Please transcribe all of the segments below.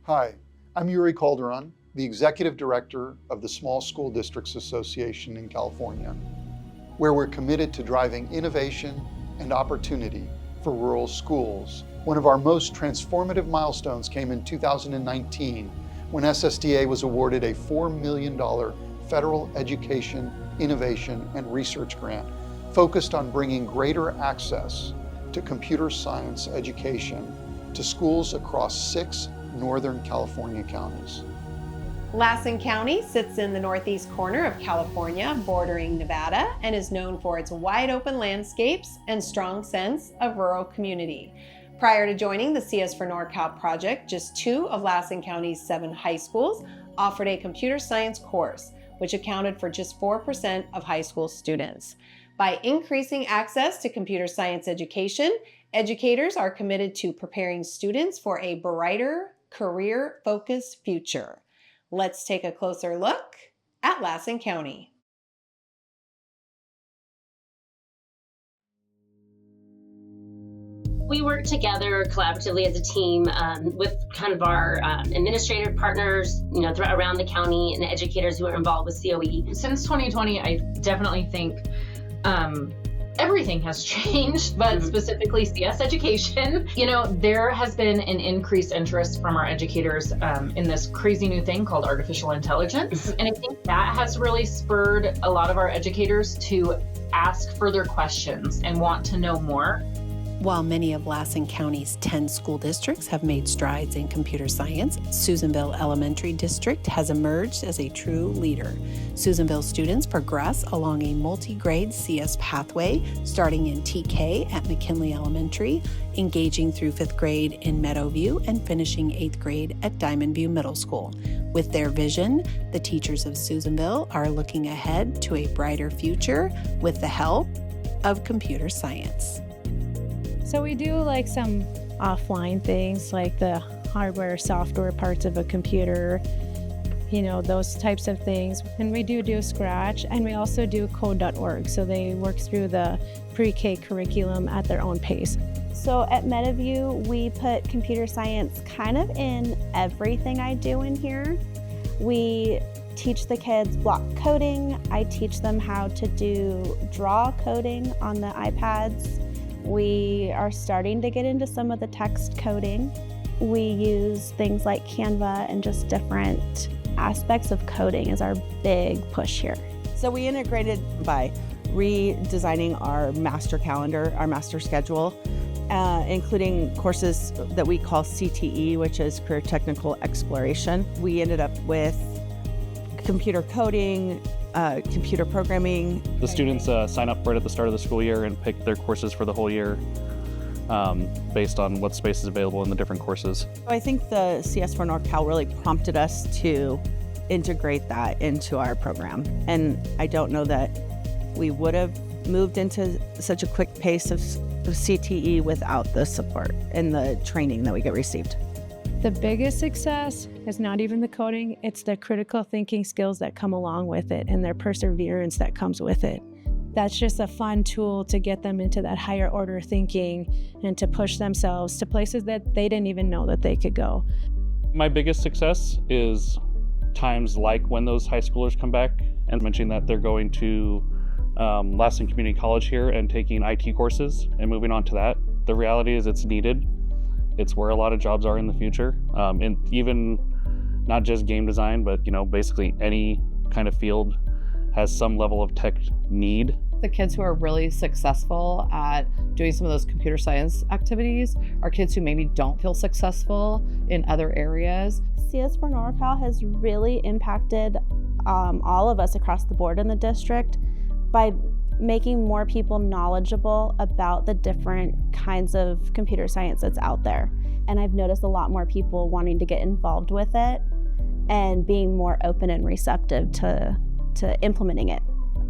Hi, I'm Yuri Calderon, the Executive Director of the Small School Districts Association in California, where we're committed to driving innovation and opportunity for rural schools. One of our most transformative milestones came in 2019 when SSDA was awarded a $4 million federal education, innovation, and research grant focused on bringing greater access to computer science education to schools across 6 Northern California counties. Lassen County sits in the northeast corner of California, bordering Nevada, and is known for its wide open landscapes and strong sense of rural community. Prior to joining the CS for NorCal project, just 2 of Lassen County's 7 high schools offered a computer science course, which accounted for just 4% of high school students. By increasing access to computer science education, educators are committed to preparing students for a brighter, career-focused future. Let's take a closer look at Lassen County. We work together collaboratively as a team with kind of our administrative partners, around the county and the educators who are involved with COE. Since 2020, I definitely think everything has changed, but specifically CS education. There has been an increased interest from our educators in this crazy new thing called artificial intelligence. And I think that has really spurred a lot of our educators to ask further questions and want to know more. While many of Lassen County's 10 school districts have made strides in computer science, Susanville Elementary District has emerged as a true leader. Susanville students progress along a multi-grade CS pathway, starting in TK at McKinley Elementary, engaging through 5th grade in Meadowview, and finishing 8th grade at Diamond View Middle School. With their vision, the teachers of Susanville are looking ahead to a brighter future with the help of computer science. So we do like some offline things like the hardware, software parts of a computer, those types of things. And we do Scratch, and we also do code.org. So they work through the pre-K curriculum at their own pace. So at Meadowview, we put computer science kind of in everything I do in here. We teach the kids block coding. I teach them how to do draw coding on the iPads. We are starting to get into some of the text coding. We use things like Canva, and just different aspects of coding is our big push here. So we integrated by redesigning our master calendar, our master schedule, including courses that we call CTE, which is Career Technical Exploration. We ended up with computer coding, computer programming. The students sign up right at the start of the school year and pick their courses for the whole year based on what space is available in the different courses. I think the CS for NorCal really prompted us to integrate that into our program. And I don't know that we would have moved into such a quick pace of CTE without the support and the training that we get received. The biggest success is not even the coding, it's the critical thinking skills that come along with it and their perseverance that comes with it. That's just a fun tool to get them into that higher order thinking and to push themselves to places that they didn't even know that they could go. My biggest success is times like when those high schoolers come back and mentioning that they're going to Lassen Community College here and taking IT courses and moving on to that. The reality is it's needed. It's where a lot of jobs are in the future, and even not just game design, but basically any kind of field has some level of tech need. The kids who are really successful at doing some of those computer science activities are kids who maybe don't feel successful in other areas. CS for NorCal has really impacted all of us across the board in the district by making more people knowledgeable about the different kinds of computer science that's out there. And I've noticed a lot more people wanting to get involved with it and being more open and receptive to implementing it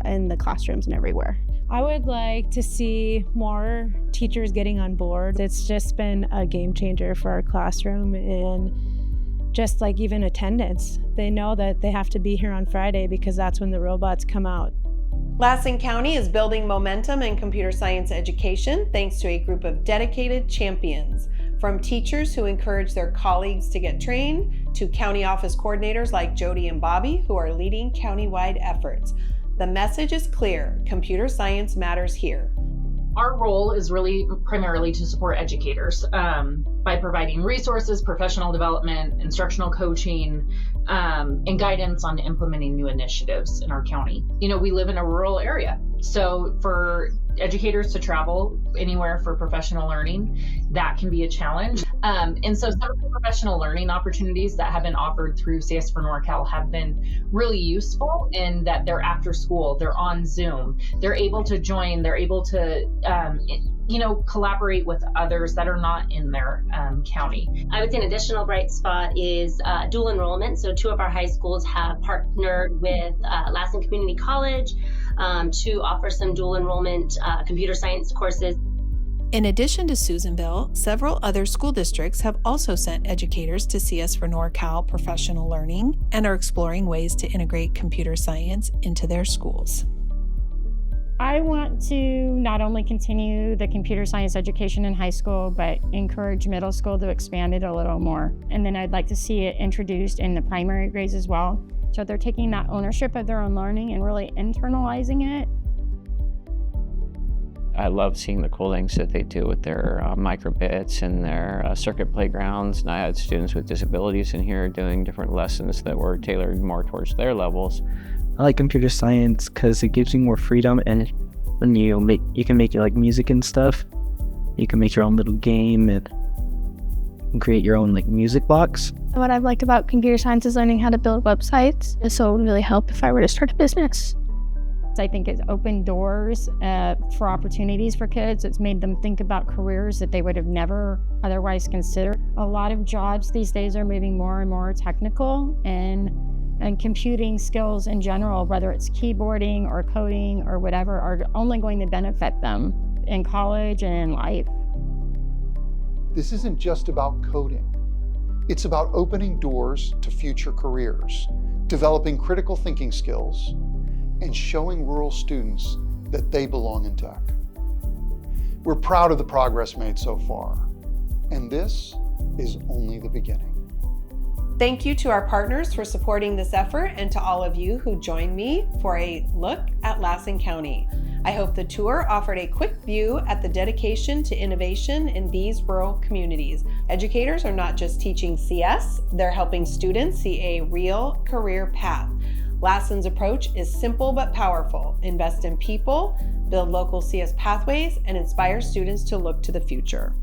in the classrooms and everywhere. I would like to see more teachers getting on board. It's just been a game changer for our classroom, and just like even attendance. They know that they have to be here on Friday because that's when the robots come out. Lassen County is building momentum in computer science education thanks to a group of dedicated champions. From teachers who encourage their colleagues to get trained, to county office coordinators like Jody and Bobby who are leading countywide efforts. The message is clear: computer science matters here. Our role is really primarily to support educators by providing resources, professional development, instructional coaching, and guidance on implementing new initiatives in our county. You know, we live in a rural area, so for educators to travel anywhere for professional learning, that can be a challenge. And so some of the professional learning opportunities that have been offered through CS for NorCal have been really useful in that they're after school, they're on Zoom, they're able to join, they're able to, collaborate with others that are not in their county. I would say an additional bright spot is dual enrollment. So 2 of our high schools have partnered with Lassen Community College to offer some dual enrollment computer science courses. In addition to Susanville, several other school districts have also sent educators to CS for NorCal Professional Learning and are exploring ways to integrate computer science into their schools. I want to not only continue the computer science education in high school, but encourage middle school to expand it a little more. And then I'd like to see it introduced in the primary grades as well. So they're taking that ownership of their own learning and really internalizing it. I love seeing the cool things that they do with their microbits and their circuit playgrounds. And I had students with disabilities in here doing different lessons that were tailored more towards their levels. I like computer science because it gives you more freedom, and when you can make like music and stuff. You can make your own little game and create your own like music blocks. What I've liked about computer science is learning how to build websites, so it would really help if I were to start a business. I think it's opened doors for opportunities for kids. It's made them think about careers that they would have never otherwise considered. A lot of jobs these days are moving more and more technical, and computing skills in general, whether it's keyboarding or coding or whatever, are only going to benefit them in college and in life. This isn't just about coding. It's about opening doors to future careers, developing critical thinking skills, and showing rural students that they belong in tech. We're proud of the progress made so far, and this is only the beginning. Thank you to our partners for supporting this effort and to all of you who joined me for a look at Lassen County. I hope the tour offered a quick view at the dedication to innovation in these rural communities. Educators are not just teaching CS, they're helping students see a real career path. Lassen's approach is simple but powerful. Invest in people, build local CS pathways, and inspire students to look to the future.